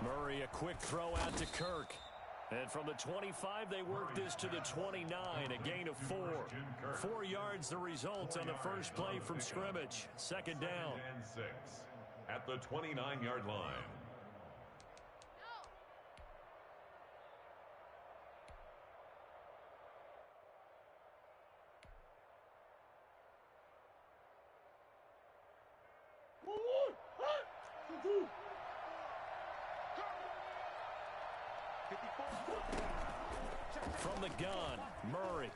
Murray, a quick throw out to Kirk. And from the 25, they work this to the 29, a gain of 4. 4 yards the result on the first play from scrimmage. Second down. And 6 at the 29-yard line. From the gun, Murray.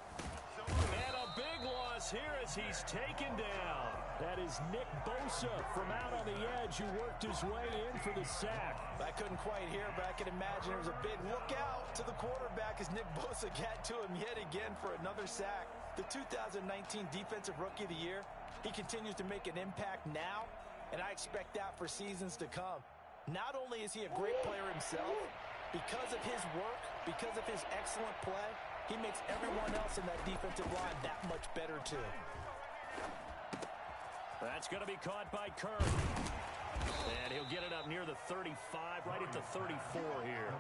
And a big loss here as he's taken down. That is Nick Bosa from out on the edge who worked his way in for the sack. I couldn't quite hear, but I can imagine there was a big look out to the quarterback as Nick Bosa got to him yet again for another sack. The 2019 Defensive Rookie of the Year, he continues to make an impact now, and I expect that for seasons to come. Not only is he a great player himself, because of his work, because of his excellent play, he makes everyone else in that defensive line that much better too. That's going to be caught by Kirk. And he'll get it up near the 35, right at the 34 here.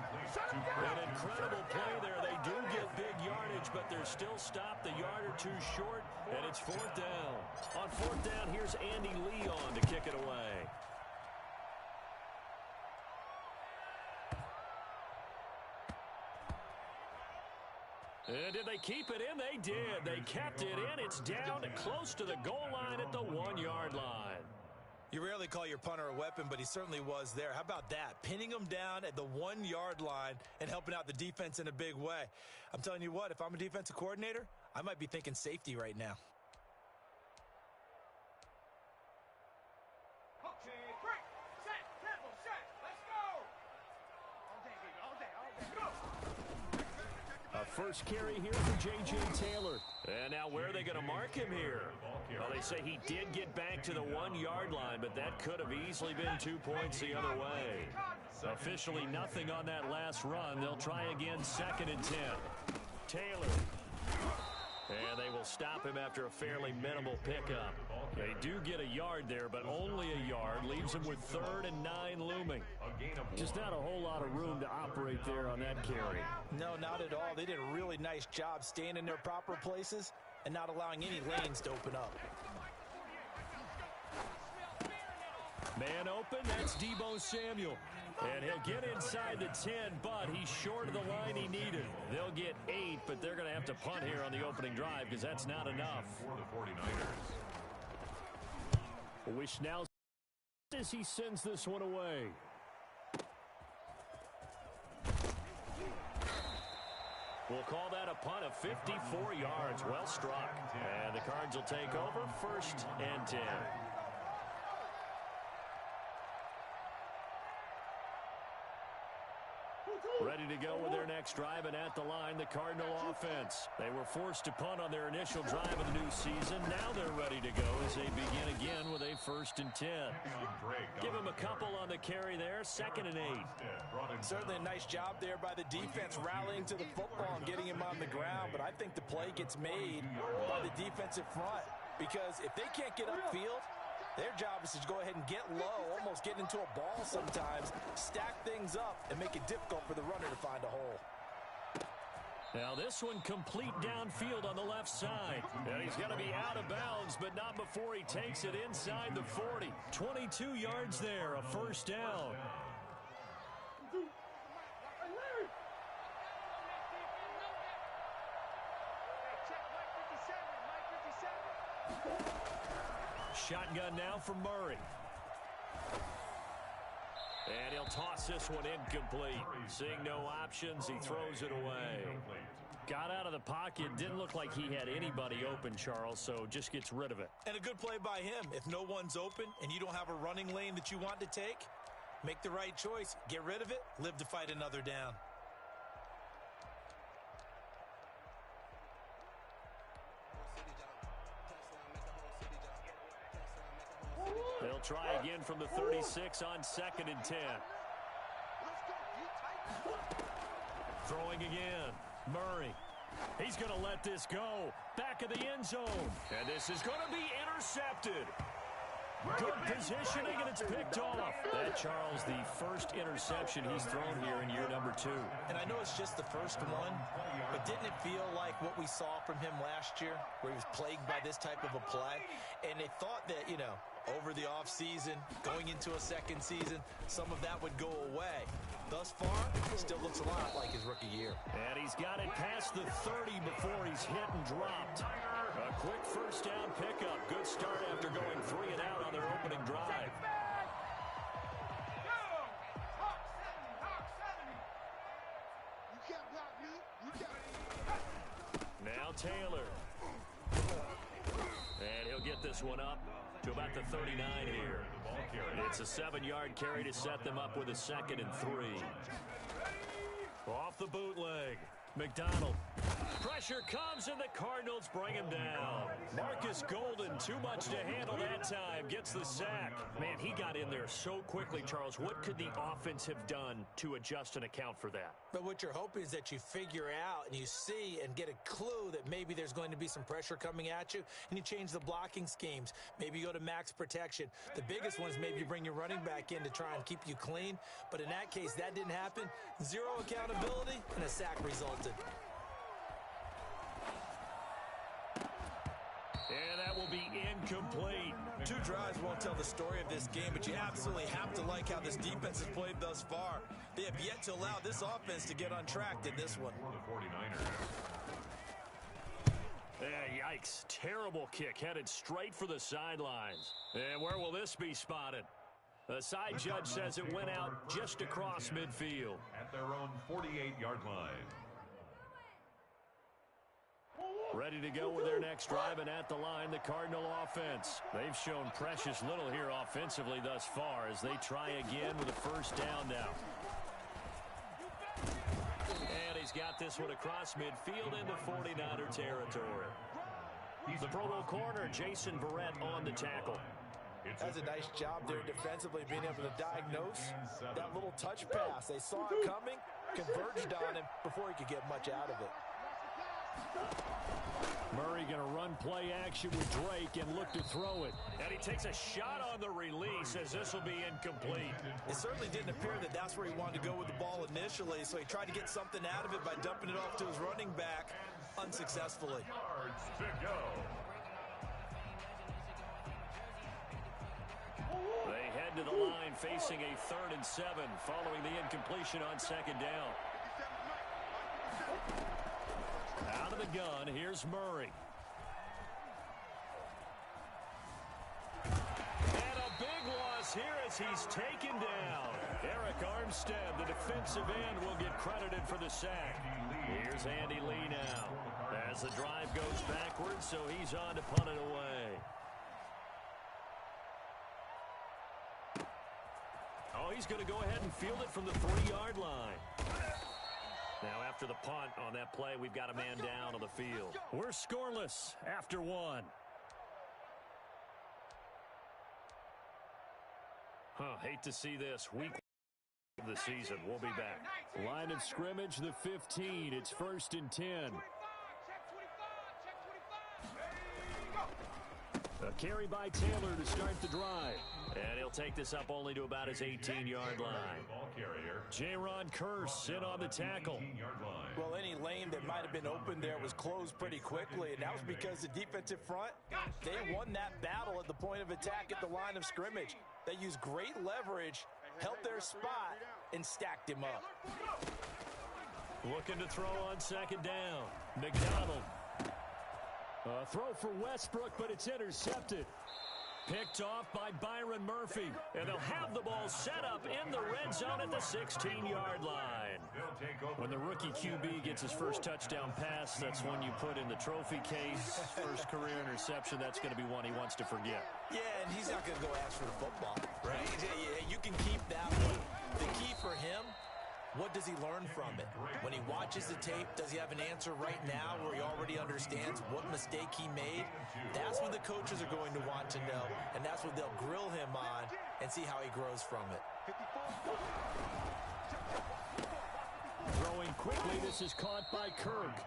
An incredible play there. They do get big yardage, but they're still stopped a yard or two short, and it's 4th down. On 4th down, here's Andy Lee on to kick it away. And did they keep it in? They did. They kept it in. It's down close to the goal line at the 1-yard line. You rarely call your punter a weapon, but he certainly was there. How about that? Pinning him down at the 1-yard line and helping out the defense in a big way. I'm telling you what, if I'm a defensive coordinator, I might be thinking safety right now. First carry here for J.J. Taylor. And now where are they going to mark him here? Well, they say he did get back to the 1-yard line, but that could have easily been 2 points the other way. Officially nothing on that last run. They'll try again 2nd and 10. Taylor. And they will stop him after a fairly minimal pickup. They do get a yard there, but only a yard. Leaves them with 3rd and 9 looming. Just not a whole lot of room to operate there on that carry. No, not at all. They did a really nice job staying in their proper places and not allowing any lanes to open up. Man open, that's Deebo Samuel. And he'll get inside the 10, but he's short of the line he needed. They'll get 8, but they're going to have to punt here on the opening drive because that's not enough. For the 49ers. Wish now as he sends this one away. We'll call that a punt of 54 yards. Well struck. And the Cards will take over 1st and 10. Ready to go with their next drive, and at the line, the Cardinal offense. They were forced to punt on their initial drive of the new season. Now they're ready to go as they begin again with a 1st and 10. Give them a couple on the carry there, 2nd and 8. Certainly a nice job there by the defense rallying to the football and getting him on the ground, but I think the play gets made by the defensive front because if they can't get upfield, their job is to go ahead and get low, almost get into a ball sometimes, stack things up, and make it difficult for the runner to find a hole. Now this one complete downfield on the left side. And he's going to be out of bounds, but not before he takes it inside the 40. 22 yards there, a 1st down. Shotgun now from Murray. And he'll toss this one incomplete. Seeing no options, he throws it away. Got out of the pocket. Didn't look like he had anybody open, Charles, so just gets rid of it. And a good play by him. If no one's open and you don't have a running lane that you want to take, make the right choice. Get rid of it. Live to fight another down. They'll try again from the 36 on 2nd and 10. Throwing again. Murray. He's going to let this go. Back of the end zone. And this is going to be intercepted. Good positioning, and it's picked off. That, Charles, the first interception he's thrown here in year number 2. And I know it's just the first one, but didn't it feel like what we saw from him last year, where he was plagued by this type of a play? And they thought that, you know, over the offseason, going into a second season, some of that would go away. Thus far, still looks a lot like his rookie year. And he's got it past the 30 before he's hit and dropped. A quick first down pickup. Good start after going 3 and out on their opening drive. Now Taylor. And he'll get this one up to about the 39 here. It's a 7-yard carry to set them up with a 2nd and 3. Off the bootleg. McDonald. Pressure comes, and the Cardinals bring him down. Marcus Golden, too much to handle that time, gets the sack. Man, he got in there so quickly, Charles. What could the offense have done to adjust and account for that? But what you're hoping is that you figure out and you see and get a clue that maybe there's going to be some pressure coming at you, and you change the blocking schemes. Maybe you go to max protection. The biggest one is maybe you bring your running back in to try and keep you clean. But in that case, that didn't happen. 0 accountability, and a sack resulted. And that will be incomplete. 2 drives won't tell the story of this game, but you absolutely have to like how this defense has played thus far. They have yet to allow this offense to get on track in this one. Yikes. Terrible kick headed straight for the sidelines. And where will this be spotted? The side judge says it went out just across midfield. At their own 48-yard line. Ready to go with their next drive, and at the line, the Cardinal offense. They've shown precious little here offensively thus far as they try again with a first down now. And he's got this one across midfield into 49er territory. The Pro Bowl corner, Jason Verrett, on the tackle. Does a nice job there defensively, being able to diagnose that little touch pass. They saw it coming, converged on him before he could get much out of it. Murray going to run play action with Drake and look to throw it. And he takes a shot on the release as this will be incomplete. It certainly didn't appear that that's where he wanted to go with the ball initially, so he tried to get something out of it by dumping it off to his running back unsuccessfully. Yards to go. They head to the line facing a 3rd and 7 following the incompletion on 2nd down. Out of the gun, here's Murray. And a big loss here as he's taken down. Eric Armstead, the defensive end, will get credited for the sack. Here's Andy Lee now as the drive goes backwards, so he's on to punt it away. Oh, he's going to go ahead and field it from the 3-yard line. Now, after the punt on that play, we've got a man down on the field. We're scoreless after 1. Hate to see this. Week of the season. We'll be back. Line of scrimmage, the 15. It's 1st and 10. A carry by Taylor to start the drive. And he'll take this up only to about his 18-yard line. Jaron Kearse in on the tackle. Well, any lane that might have been open there was closed pretty quickly, and that was because the defensive front, they won that battle at the point of attack at the line of scrimmage. They used great leverage, held their spot, and stacked him up. Looking to throw on 2nd down. McDonald. Throw for Westbrook, but it's intercepted. Picked off by Byron Murphy. And they'll have the ball set up in the red zone at the 16-yard line. When the rookie QB gets his first touchdown pass, that's one you put in the trophy case. First career interception, that's going to be one he wants to forget. Yeah, and he's not going to go ask for the football, right? Yeah, you can keep that one. The key for him, what does he learn from it? When he watches the tape, does he have an answer right now where he already understands what mistake he made? That's what the coaches are going to want to know, and that's what they'll grill him on and see how he grows from it. Throwing quickly, this is caught by Kirk.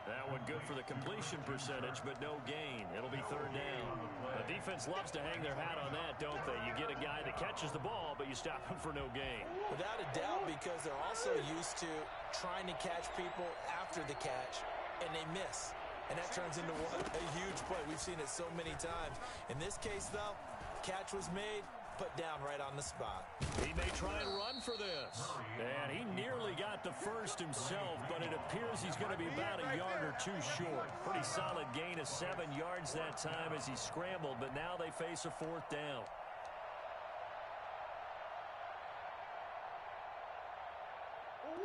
That one good. good for the completion percentage, but no gain. It'll be third down. The defense loves to hang their hat on that, don't they? You get a guy that catches the ball, but you stop him for no gain. Without a doubt, because they're also used to trying to catch people after the catch, and they miss. And that turns into what? A huge play. We've seen it so many times. In this case, though, catch was made, put down right on the spot. He may try and run for this. And he nearly got the first himself, but it appears he's going to be about a yard or two short. Pretty solid gain of 7 yards that time as he scrambled, but now they face a fourth down.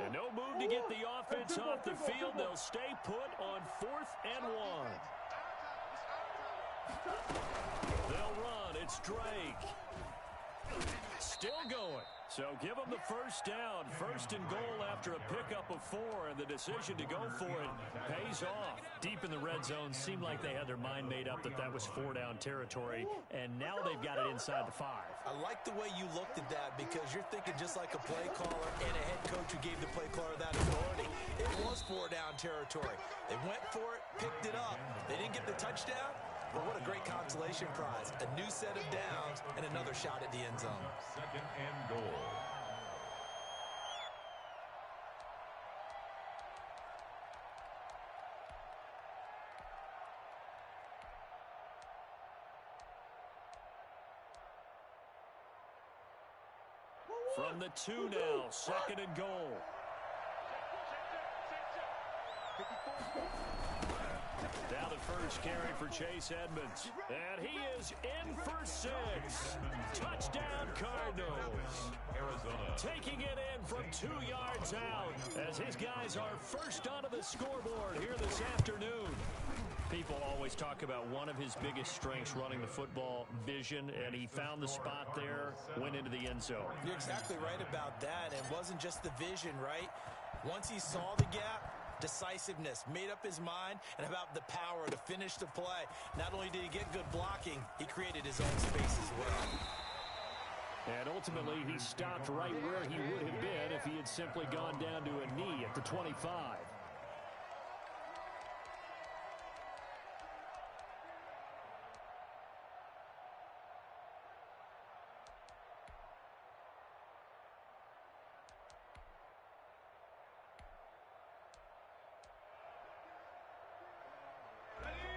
And no move to get the offense off the field. They'll stay put on 4th and 1. They'll run. It's Drake. Still going. So give them the first down. 1st and goal after a pickup of 4, and the decision to go for it pays off. Deep in the red zone, seemed like they had their mind made up that that was 4-down territory, and now they've got it inside the 5. I like the way you looked at that because you're thinking just like a play caller and a head coach who gave the play caller that authority. It was 4-down territory. They went for it, picked it up. They didn't get the touchdown, but what a great consolation prize. A new set of downs and another shot at the end zone. 2nd and goal. From the 2 now, 2nd and goal. Now the first carry for Chase Edmonds. And he is in for 6. Touchdown Cardinals. Arizona. Taking it in from 2 yards out as his guys are first onto the scoreboard here this afternoon. People always talk about one of his biggest strengths running the football, vision, and he found the spot there, went into the end zone. You're exactly right about that. It wasn't just the vision, right? Once he saw the gap, decisiveness, made up his mind, and about the power to finish the play. Not only did he get good blocking, he created his own space as well. And ultimately, he stopped right where he would have been if he had simply gone down to a knee at the 25.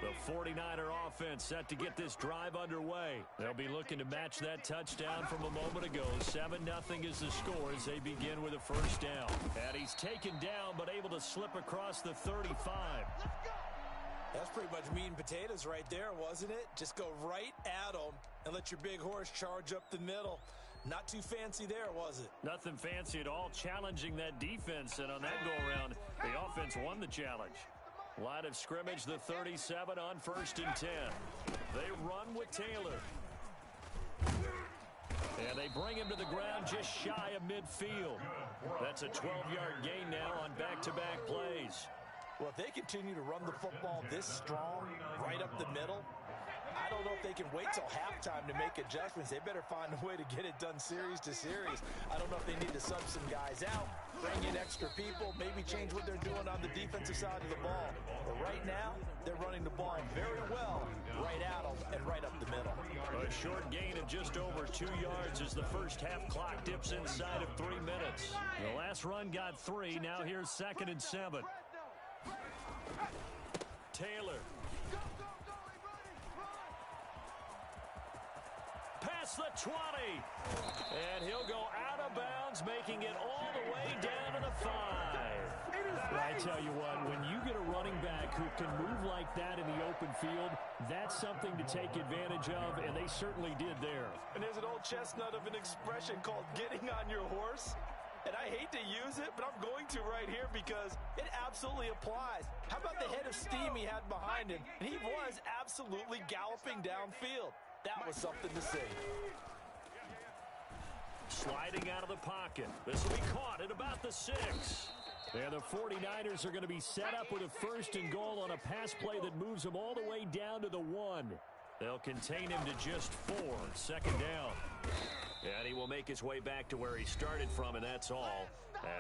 The 49er offense set to get this drive underway. They'll be looking to match that touchdown from a moment ago. 7-0 is the score as they begin with a first down. And he's taken down but able to slip across the 35. That's pretty much meat and potatoes right there, wasn't it? Just go right at them and let your big horse charge up the middle. Not too fancy there, was it? Nothing fancy at all, challenging that defense. And on that go-around, the offense won the challenge. Line of scrimmage, the 37 on 1st and 10. They run with Taylor. And they bring him to the ground just shy of midfield. That's a 12-yard gain now on back-to-back plays. Well, if they continue to run the football this strong, right up the middle, I don't know if they can wait till halftime to make adjustments. They better find a way to get it done series to series. I don't know if they need to sub some guys out, bring in extra people, maybe change what they're doing on the defensive side of the ball. But right now, they're running the ball very well, right at them and right up the middle. A short gain of just over 2 yards as the first half clock dips inside of 3 minutes. The last run got 3. Now here's 2nd and 7. Taylor. Past the 20. And he'll go out of bounds, making it all the way down to the 5. I tell you what, when you get a running back who can move like that in the open field, that's something to take advantage of, and they certainly did there. And there's an old chestnut of an expression called getting on your horse. And I hate to use it, but I'm going to right here because it absolutely applies. How about the head of steam he had behind him? And he was absolutely galloping downfield. That was something to see. Sliding out of the pocket. This will be caught at about the 6. And the 49ers are going to be set up with a 1st and goal on a pass play that moves them all the way down to the 1. They'll contain him to just 4. 2nd down. And he will make his way back to where he started from, and that's all,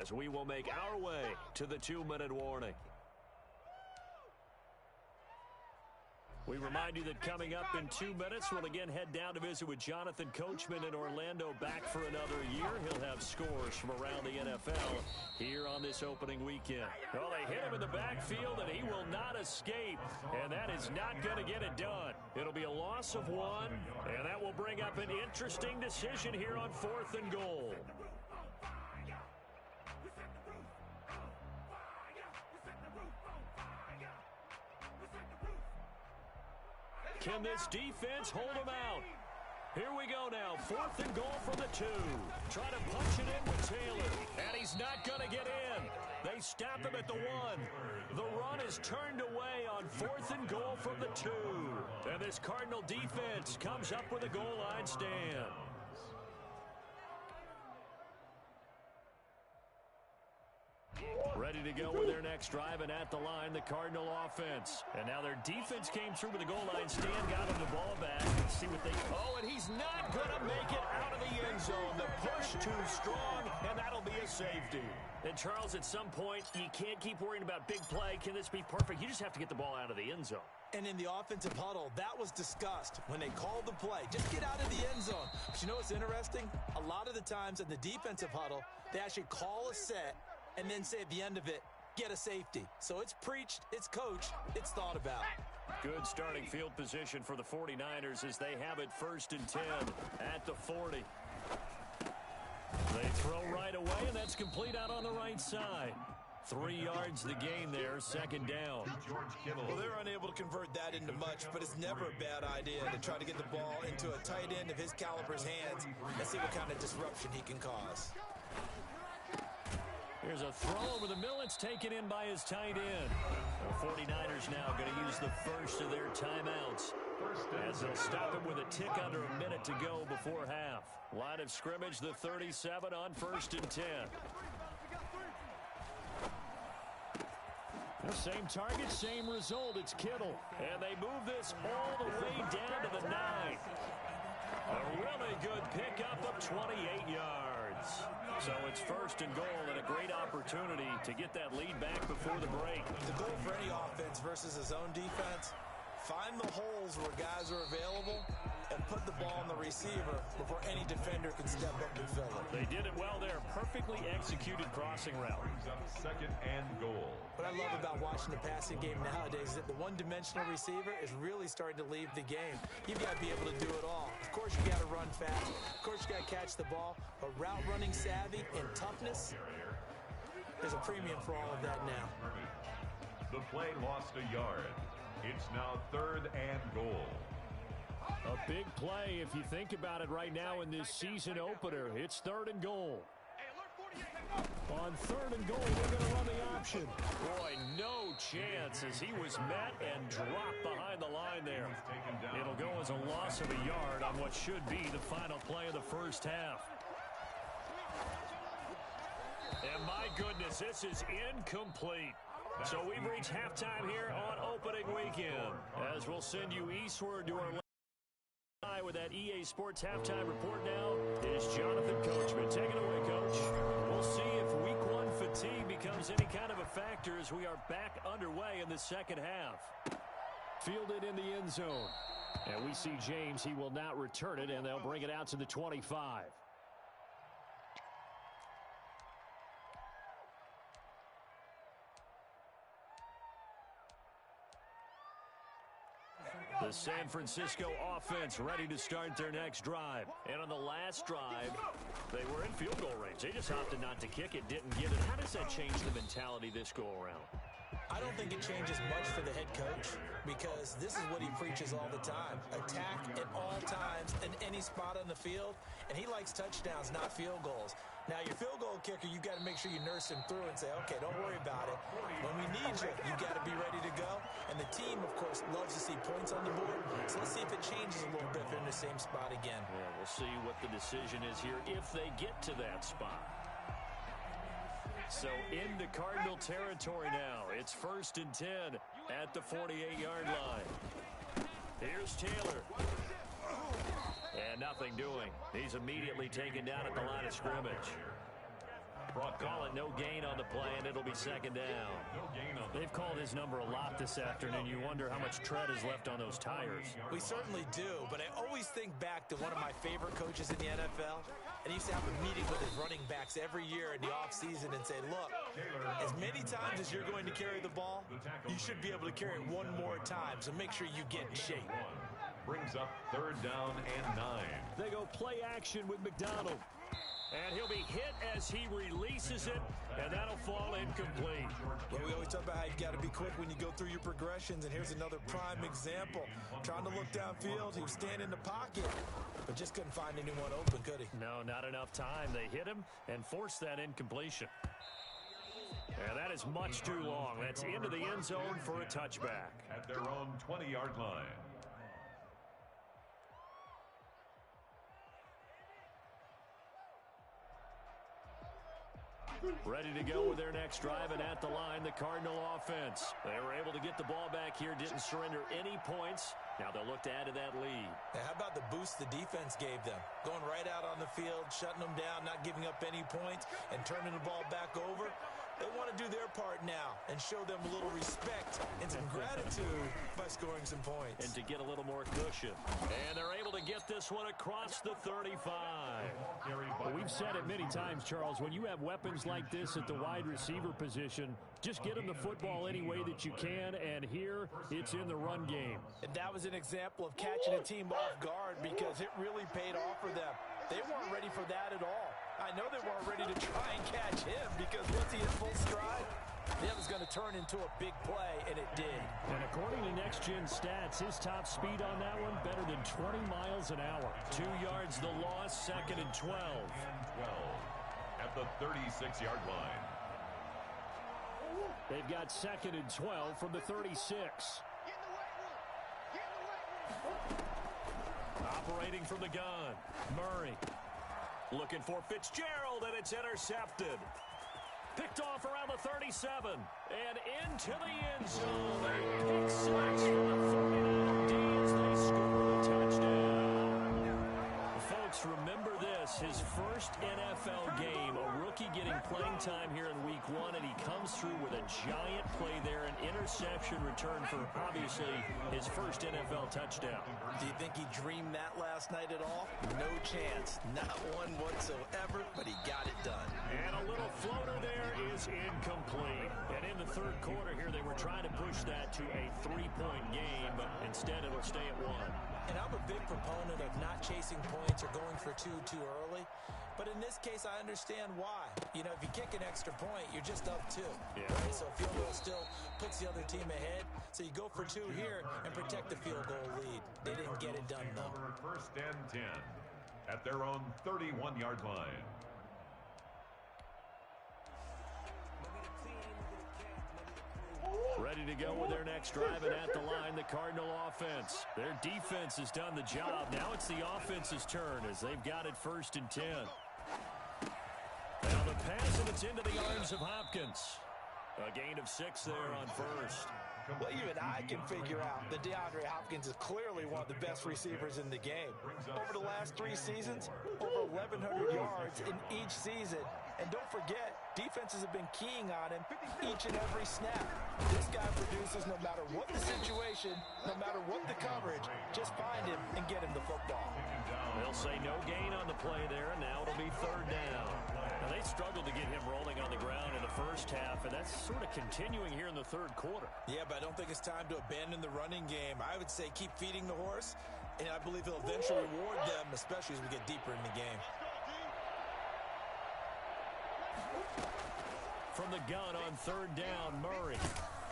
as we will make our way to the 2-minute warning. We remind you that coming up in 2 minutes, we'll again head down to visit with Jonathan Coachman in Orlando, back for another year. He'll have scores from around the NFL here on this opening weekend. Well, they hit him in the backfield, and he will not escape, and that is not going to get it done. It'll be a loss of 1, and that will bring up an interesting decision here on 4th and goal. Can this defense hold him out? Here we go now. 4th and goal from the 2. Try to punch it in with Taylor. And he's not going to get in. They stop him at the 1. The run is turned away on 4th and goal from the 2. And this Cardinal defense comes up with a goal line stand. Ready to go with their next drive, and at the line, the Cardinal offense. And now their defense came through with a goal line stand, got him the ball back. Let's see what they... Oh, and he's not going to make it out of the end zone. The push too strong, and that'll be a safety. And, Charles, at some point, you can't keep worrying about big play. Can this be perfect? You just have to get the ball out of the end zone. And in the offensive huddle, that was discussed when they called the play. Just get out of the end zone. But you know what's interesting? A lot of the times in the defensive huddle, they actually call a set and then say at the end of it, get a safety. So it's preached, it's coached, it's thought about. Good starting field position for the 49ers as they have it 1st and 10 at the 40. They throw right away, and that's complete out on the right side. 3 yards the gain there, 2nd down. Well, they're unable to convert that into much, but it's never a bad idea to try to get the ball into a tight end of his caliber's hands and see what kind of disruption he can cause. Here's a throw over the middle. It's taken in by his tight end. The 49ers now going to use the first of their timeouts as they'll stop him with a tick under a minute to go before half. Line of scrimmage, the 37 on 1st and 10. The same target, same result. It's Kittle. And they move this all the way down to the 9. A really good pickup of 28 yards. So it's 1st and goal, and a great opportunity to get that lead back before the break. The goal for any offense versus his own defense, find the holes where guys are available and put the ball on the receiver before any defender can step up and fill it. They did it well there. Perfectly executed crossing route. 2nd and goal. What I love about watching the passing game nowadays is that the one-dimensional receiver is really starting to leave the game. You've got to be able to do it all. Of course, you got to run fast. Of course, you got to catch the ball. But route running savvy and toughness, there's a premium for all of that now. The play lost a yard. It's now 3rd and goal. A big play if you think about it right now in this season opener. It's 3rd and goal. On 3rd and goal, they're going to run the option. Boy, no chance as he was met and dropped behind the line there. It'll go as a loss of a yard on what should be the final play of the 1st half. And my goodness, this is incomplete. So we've reached halftime here on opening weekend. As we'll send you eastward to our with that EA Sports halftime report now is Jonathan Coachman. Take it away, Coach. We'll see if Week 1 fatigue becomes any kind of a factor as we are back underway in the 2nd half. Fielded in the end zone. And we see James. He will not return it, and they'll bring it out to the 25. The San Francisco offense ready to start their next drive. And on the last drive, they were in field goal range. They just opted not to kick it, didn't get it. How does that change the mentality this go-around? I don't think it changes much for the head coach because this is what he preaches all the time. Attack at all times in any spot on the field, and he likes touchdowns, not field goals. Now, your field goal kicker, you've got to make sure you nurse him through and say, okay, don't worry about it. When we need you, you've got to be ready to go. And the team, of course, loves to see points on the board. So let's see if it changes a little bit if they're in the same spot again. Yeah, we'll see what the decision is here if they get to that spot. So into Cardinal territory now. It's 1st and 10 at the 48-yard line. Here's Taylor. And nothing doing. He's immediately taken down at the line of scrimmage. Call it no gain on the play, and it'll be second down. They've called his number a lot this afternoon. You wonder how much tread is left on those tires. We certainly do, but I always think back to one of my favorite coaches in the NFL, and he used to have a meeting with his running backs every year in the offseason and say, look, as many times as you're going to carry the ball, you should be able to carry it one more time, so make sure you get in shape. Brings up third down and 9. They go play action with McDonald. And he'll be hit as he releases it, and that'll fall incomplete. Well, we always talk about how you got to be quick when you go through your progressions, and here's another prime example. Trying to look downfield, he was standing in the pocket, but just couldn't find anyone open, could he? No, not enough time. They hit him and forced that incompletion. And that is much too long. That's into the end zone for a touchback. At their own 20-yard line. Ready to go with their next drive, and at the line, the Cardinal offense. They were able to get the ball back here, didn't surrender any points. Now they'll look to add to that lead. Now, how about the boost the defense gave them? Going right out on the field, shutting them down, not giving up any points, and turning the ball back over. They want to do their part now and show them a little respect and some gratitude by scoring some points. And to get a little more cushion. And they're able to get this one across the 35. Well, we've said it many times, Charles, when you have weapons like this at the wide receiver position, just get them the football any way that you can, and here it's in the run game. And that was an example of catching a team off guard because it really paid off for them. They weren't ready for that at all. I know they weren't ready to try and catch him because once he hit full stride, it was going to turn into a big play, and it did. And according to Next Gen Stats, his top speed on that one better than 20 miles an hour. 2 yards the loss, second and 12. At the 36-yard line. They've got second and 12 from the 36. Operating from the gun, Murray. Looking for Fitzgerald, and it's intercepted. Picked off around the 37, and into the end zone. A pick six for the 49 D's. They score a touchdown. Folks, remember this, his first NFL game, a rookie getting playing time here in week 1, and he comes through with a giant play there, an interception return for, obviously, his first NFL touchdown. Do you think he dreamed that last night at all? No chance. Not one whatsoever, but he got it done. And a little floater there is incomplete. And in the third quarter here, they were trying to push that to a 3-point game, but instead it'll stay at 1. And I'm a big proponent of not chasing points or going for two too early. But in this case, I understand why. You know, if you kick an extra point, you're just up 2. Yeah. Right? So field goal still puts the other team ahead. So you go for 2 here and protect the field goal lead. They didn't get it done, though. First and 10 at their own 31-yard line. Ready to go with their next drive, and at the line, the Cardinal offense. Their defense has done the job. Now it's the offense's turn as they've got it first and 10. Now the pass, and it's into the arms of Hopkins. A gain of 6 there on first. Well, even I can figure out that DeAndre Hopkins is clearly one of the best receivers in the game. Over the last 3 seasons, over 1,100 yards in each season. And don't forget, defenses have been keying on him each and every snap. This guy produces no matter what the situation, no matter what the coverage. Just find him and get him the football. They'll say no gain on the play there, and now it'll be third down. Now, they struggled to get him rolling on the ground in the first half, and that's sort of continuing here in the third quarter. Yeah, but I don't think it's time to abandon the running game. I would say keep feeding the horse, and I believe he'll eventually reward them, especially as we get deeper in the game. From the gun on third down, Murray.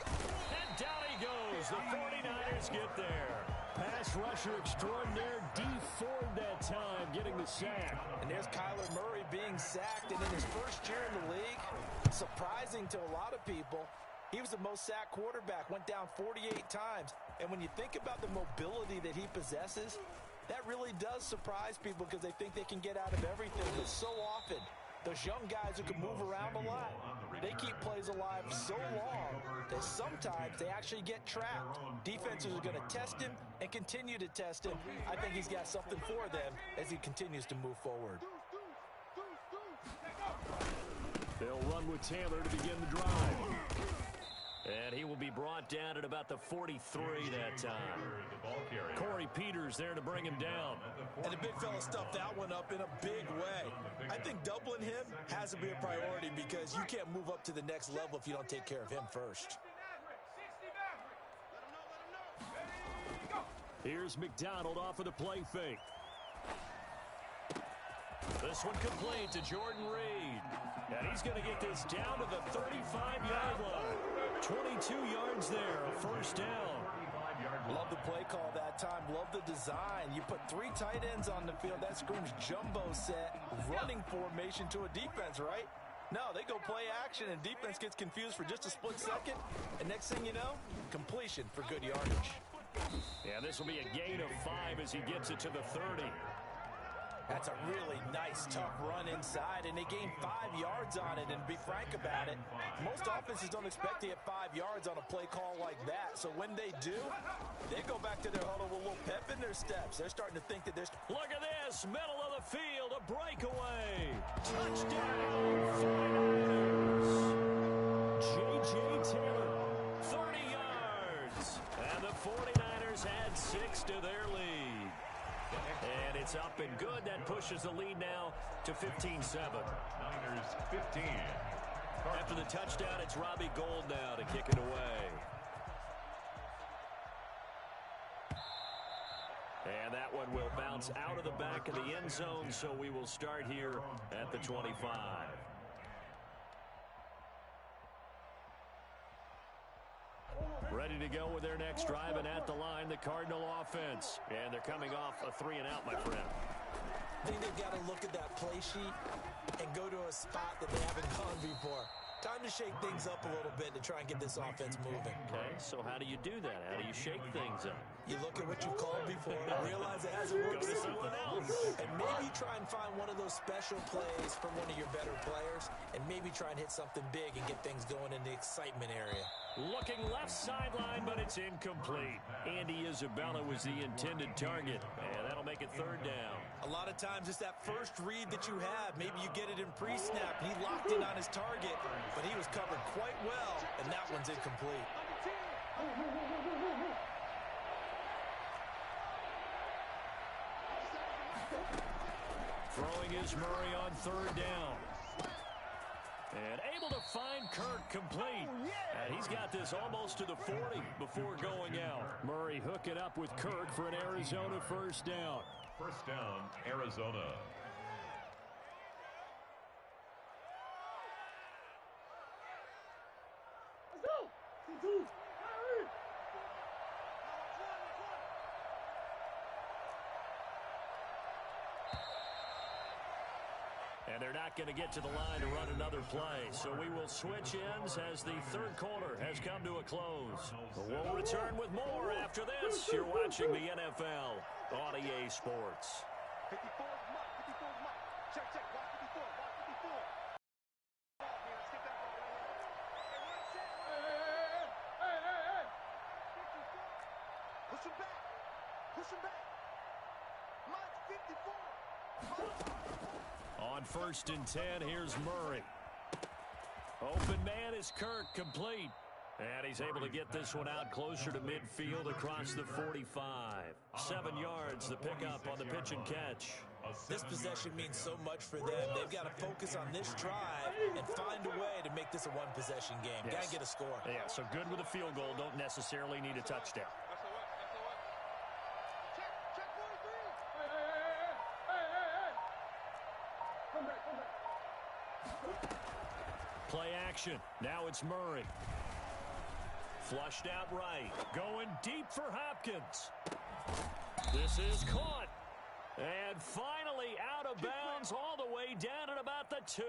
And down he goes. The 49ers get there. Pass rusher extraordinaire, D Ford that time, getting the sack. And there's Kyler Murray being sacked, and in his first year in the league, surprising to a lot of people, he was the most sacked quarterback, went down 48 times. And when you think about the mobility that he possesses, that really does surprise people because they think they can get out of everything. But so often, those young guys who can move around a lot, they keep plays alive so long that sometimes they actually get trapped. Defenses are going to test him and continue to test him. I think he's got something for them as he continues to move forward. They'll run with Taylor to begin the drive. And he will be brought down at about the 43 that time. Corey Peters there to bring him down. And the big fella stuffed that one up in a big way. I think doubling him has to be a priority because you can't move up to the next level if you don't take care of him first. Here's McDonald off of the play fake. This one complete to Jordan Reed. And he's going to get this down to the 35-yard line. 22 yards there, a first down. Love the play call that time. Love the design. You put 3 tight ends on the field. That screams jumbo set, running formation to a defense, right? No, they go play action, and defense gets confused for just a split second. And next thing you know, completion for good yardage. Yeah, this will be a gain of 5 as he gets it to the 30. That's a really nice, tough run inside, and they gain 5 yards on it. And to be frank about it, most offenses don't expect to get 5 yards on a play call like that. So when they do, they go back to their huddle with a little pep in their steps. They're starting to think that there's... Look at this, middle of the field, a breakaway. Touchdown, 49ers. J.J. Taylor, 30 yards. And the 49ers add 6 to their lead. And it's up and good. That pushes the lead now to 15-7. Niners 15. After the touchdown, it's Robbie Gould now to kick it away. And that one will bounce out of the back of the end zone, so we will start here at the 25. Ready to go with their next drive, and at the line, the Cardinal offense. And they're coming off a 3-and-out, my friend. I think they've got to look at that play sheet and go to a spot that they haven't gone before. Time to shake things up a little bit to try and get this offense moving. Okay, so how do you do that? How do you shake things up? You look at what you've called before, realize it hasn't worked Go to something else. and maybe try and find one of those special plays from one of your better players, and maybe try and hit something big and get things going in the excitement area. Looking left sideline, but it's incomplete. Andy Isabella was the intended target, and that'll make it 3rd down. A lot of times it's that first read that you have. Maybe you get it in pre-snap, and he locked in on his target, but he was covered quite well, and that one's incomplete. Throwing is Murray on 3rd down. And able to find Kirk complete. And he's got this almost to the 40 before going out. Murray hooking up with Kirk for an Arizona first down. First down, Arizona. And they're not going to get to the line to run another play. So we will switch ends as the 3rd quarter has come to a close. We'll return with more after this. You're watching the NFL on EA Sports. 54 mark, 54 mark. Check, check. Watch 54, watch 54. Let's get that ball. Hey. Push him back. Push him back. Mark 54. On 1st and 10, here's Murray. Open man is Kirk, complete. And he's able to get this one out closer to midfield across the 45. 7 yards, the pickup on the pitch and catch. This possession means so much for them. They've got to focus on this drive and find a way to make this a one-possession game. Yes. Got to get a score. Yeah, so good with a field goal. Don't necessarily need a touchdown. Check 43. Play action. Now it's Murray. Flushed out right. Going deep for Hopkins. This is caught. And finally out of bounds all the way down at about the 2.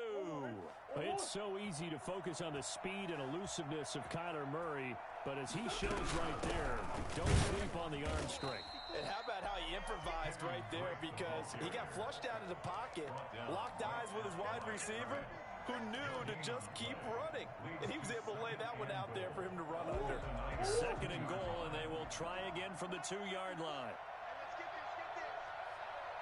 It's so easy to focus on the speed and elusiveness of Kyler Murray, but as he shows right there, don't sleep on the arm strength. And how about how he improvised right there, because he got flushed out of the pocket, locked eyes with his wide receiver, who knew to just keep running. And he was able to lay that one out there for him to run under. 2nd and goal, and they will try again from the 2-yard line. Let's get this.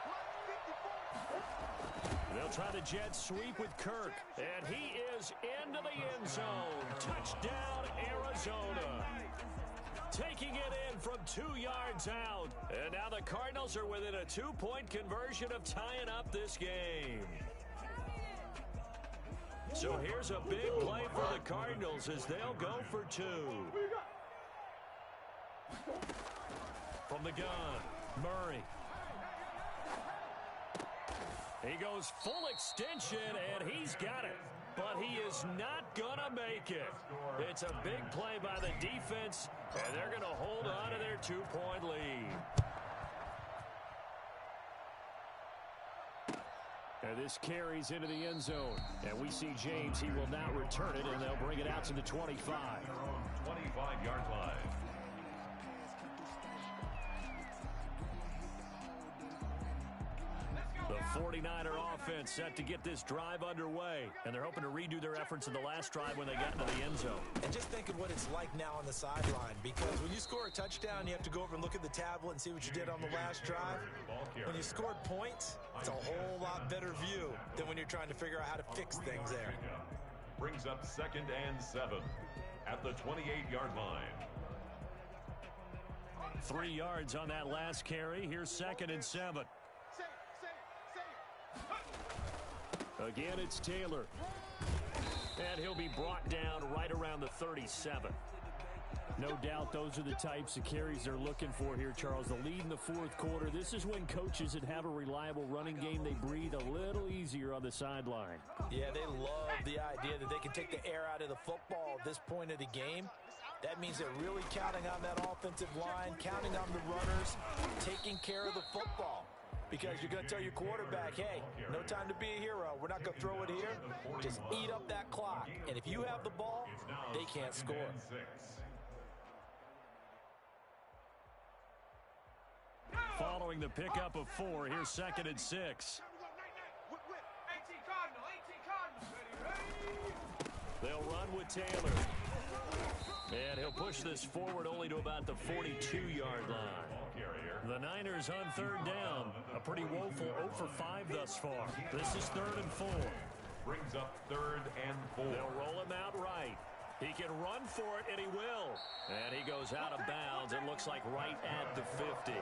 Mark 54. They'll try the jet sweep with Kirk. And he is into the end zone. Touchdown, Arizona. Taking it in from 2 yards out. And now the Cardinals are within a 2-point conversion of tying up this game. So here's a big play for the Cardinals as they'll go for 2. From the gun, Murray. He goes full extension, and he's got it. But he is not going to make it. It's a big play by the defense, and they're going to hold on to their 2-point lead. And this carries into the end zone. And we see James. He will not return it, and they'll bring it out to the 25. 25-yard line. The 49er offense set to get this drive underway. And they're hoping to redo their efforts in the last drive when they got into the end zone. And just think of what it's like now on the sideline. Because when you score a touchdown, you have to go over and look at the tablet and see what you did on the last drive. When you scored points, it's a whole lot better view than when you're trying to figure out how to fix things there. Brings up 2nd and 7 at the 28-yard line. 3 yards on that last carry. Here's 2nd and 7. Again, it's Taylor. And he'll be brought down right around the 37. No doubt those are the types of carries they're looking for here, Charles. The lead in the 4th quarter. This is when coaches that have a reliable running game, they breathe a little easier on the sideline. Yeah, they love the idea that they can take the air out of the football at this point of the game. That means they're really counting on that offensive line, counting on the runners, taking care of the football. Because you're going to tell your quarterback, hey, no time to be a hero. We're not going to throw it here. Just eat up that clock. And if you have the ball, they can't score. Following the pickup of 4, here's 2nd and 6. They'll run with Taylor. And he'll push this forward only to about the 42-yard line. The Niners on 3rd down. A pretty woeful 0 for 5 thus far. This is 3rd and 4. Brings up 3rd and 4. They'll roll him out right. He can run for it, and he will. And he goes out of bounds. It looks like right at the 50. 8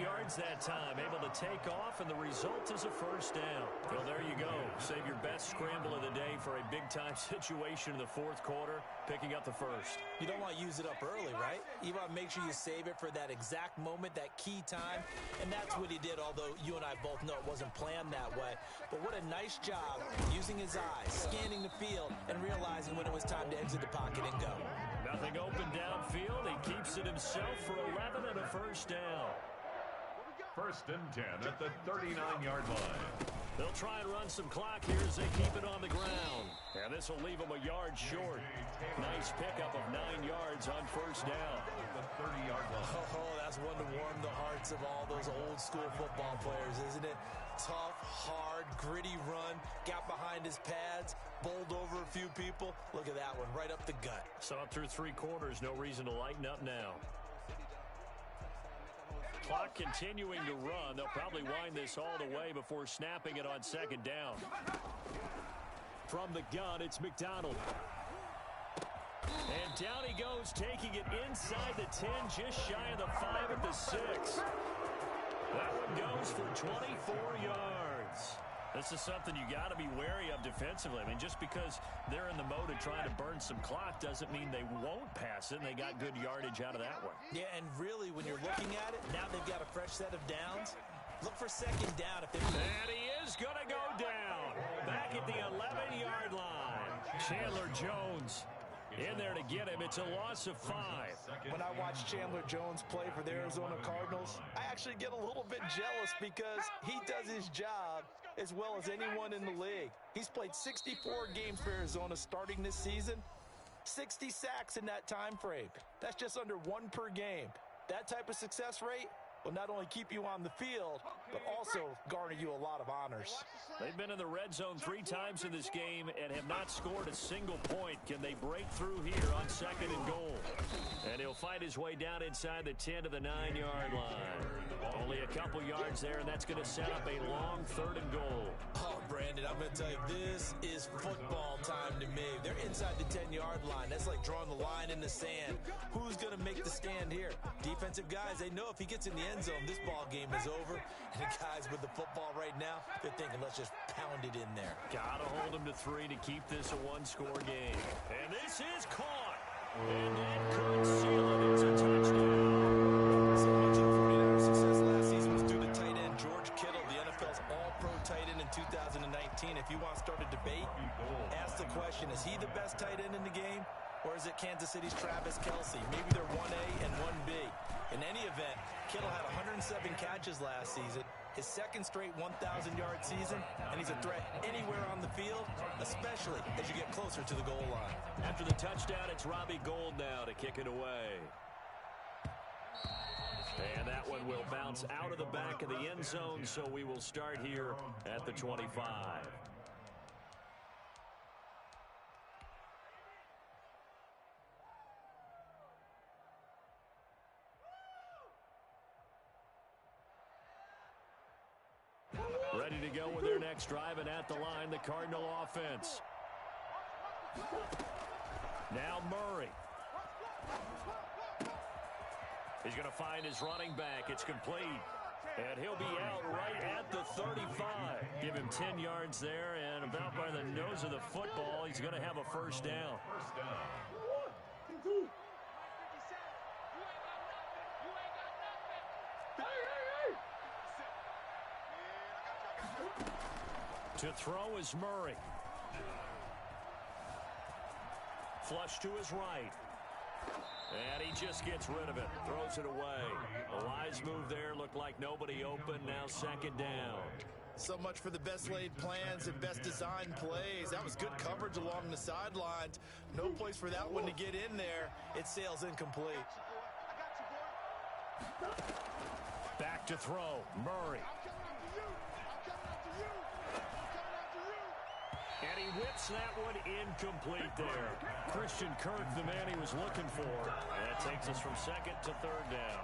yards that time, able to take off, and the result is a first down. Well, there you go. Save your best scramble of the day for a big-time situation in the 4th quarter, picking up the first. You don't want to use it up early, right? You want to make sure you save it for that exact moment, that key time, and that's what he did, although you and I both know it wasn't planned that way. But what a nice job using his eyes, scanning the field, and realizing when it was time to exit the pocket and go. Nothing open downfield. He keeps it himself for 11 and a first down. 1st and 10 at the 39-yard line. They'll try and run some clock here as they keep it on the ground. And this will leave them a yard short. Nice pickup of 9 yards on first down. The 30-yard line. Oh, that's one to warm the hearts of all those old-school football players, isn't it? Tough, hard, gritty run. Got behind his pads, bowled over a few people. Look at that one, right up the gut. Saw it through 3 quarters. No reason to lighten up now. Clock continuing to run. They'll probably wind this all the way before snapping it on 2nd down. From the gun, it's McDonald. And down he goes, taking it inside the 10, just shy of the 5 at the 6. That one goes for 24 yards. This is something you got to be wary of defensively. I mean, just because they're in the mode of trying to burn some clock doesn't mean they won't pass it, and they got good yardage out of that one. Yeah, and really, when you're looking at it, now they've got a fresh set of downs. Look for 2nd down. And he is going to go down. Back at the 11-yard line. Chandler Jones in there to get him. It's a loss of 5. When I watch Chandler Jones play for the Arizona Cardinals, I actually get a little bit jealous because he does his job as well as anyone in the league. He's played 64 games for Arizona starting this season, 60 sacks in that time frame. That's just under 1 per game. That type of success rate, will not only keep you on the field, but also garner you a lot of honors. They've been in the red zone 3 times in this game and have not scored a single point. Can they break through here on 2nd and goal? And he'll fight his way down inside the 10 to the 9-yard line. Only a couple yards there, and that's going to set up a long 3rd and goal. Oh, Brandon, I'm going to tell you, this is football time to me. They're inside the 10-yard line. That's like drawing the line in the sand. Who's going to make the stand here? Defensive guys, they know if he gets in the end zone, this ball game is over. And the guys with the football right now, they're thinking, let's just pound it in there. Got to hold him to 3 to keep this a 1-score game. And this is caught. And that could seal it. It's a touchdown. So much of the 49ers' success last season was due to tight end George Kittle, the NFL's all-pro tight end in 2019. If you want to start a debate, ask the question, is he the best tight end in the game? Or is it Kansas City's Travis Kelce? Maybe they're 1A and 1B. In any event, Kittle had 107 catches last season, his 2nd straight 1,000-yard season, and he's a threat anywhere on the field, especially as you get closer to the goal line. After the touchdown, it's Robbie Gould now to kick it away. And that one will bounce out of the back of the end zone, so we will start here at the 25. Ready to go with their next drive, and at the line, the Cardinal offense. Now Murray. He's going to find his running back. It's complete. And he'll be out right at the 35. Give him 10 yards there, and about by the nose of the football, he's going to have a first down. To throw is Murray. Flush to his right. And he just gets rid of it. Throws it away. A wise move there. Looked like nobody open. Now 2nd down. So much for the best laid plans and best designed plays. That was good coverage along the sidelines. No place for that one to get in there. It sails incomplete. Back to throw. Murray. And he whips that one incomplete there. Christian Kirk, the man he was looking for. That takes us from 2nd to 3rd down.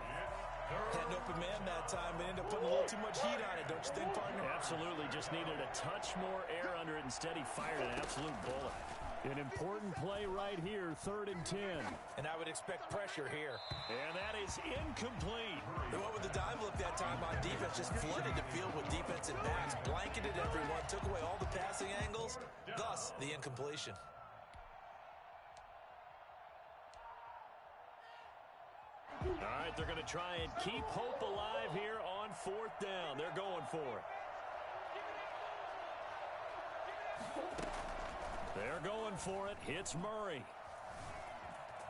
Had an open man that time, but ended up putting a little too much heat on it, don't you think, partner? Absolutely. Just needed a touch more air under it. Instead, he fired an absolute bullet. An important play right here, 3rd and 10. And I would expect pressure here. And that is incomplete. They went with the dime look that time on defense, just flooded the field with defensive backs, blanketed everyone, took away all the passing angles, thus the incompletion. All right, they're going to try and keep hope alive here on 4th down. They're going for it. They're going for it. Hits Murray.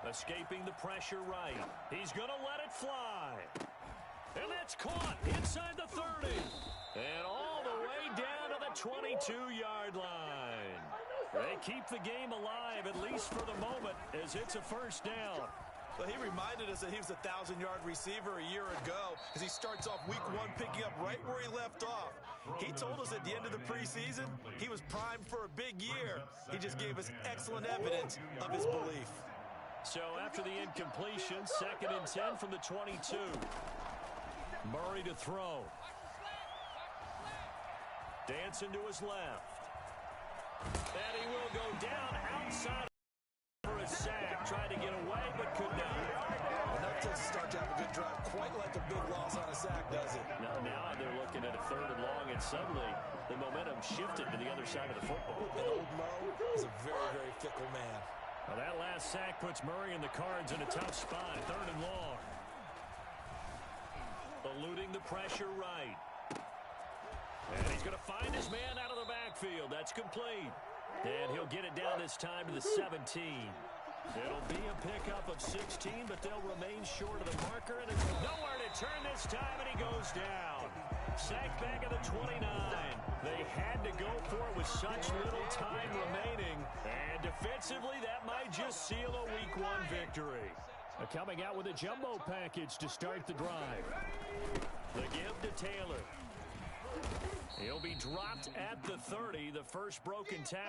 Escaping the pressure right. He's going to let it fly. And that's caught inside the 30. And all the way down to the 22-yard line. They keep the game alive, at least for the moment, as it's a first down. Well, he reminded us that he was a 1,000-yard receiver a year ago as he starts off week 1 picking up right where he left off. He told us at the end of the preseason he was primed for a big year. He just gave us excellent evidence of his belief. So after the incompletion, 2nd and 10 from the 22. Murray to throw. Dancing to his left. And he will go down outside for a sack. Tried to get away, but could not. Well, that doesn't start to have a good drive quite like a big loss on a sack, does it? Now they're looking at a 3rd and long, and suddenly the momentum shifted to the other side of the football. And old Mo is a very, very fickle man. Well, that last sack puts Murray and the Cards in a tough spot. 3rd and long. Eluding the pressure right. And he's going to find his man out of the backfield. That's complete. And he'll get it down this time to the 17. It'll be a pickup of 16, but they'll remain short of the marker. And it's nowhere to turn this time, and he goes down. Sacked back at the 29. They had to go for it with such little time remaining. And defensively, that might just seal a Week 1 victory. Coming out with a jumbo package to start the drive. The give to Taylor. He'll be dropped at the 30. The first broken tackle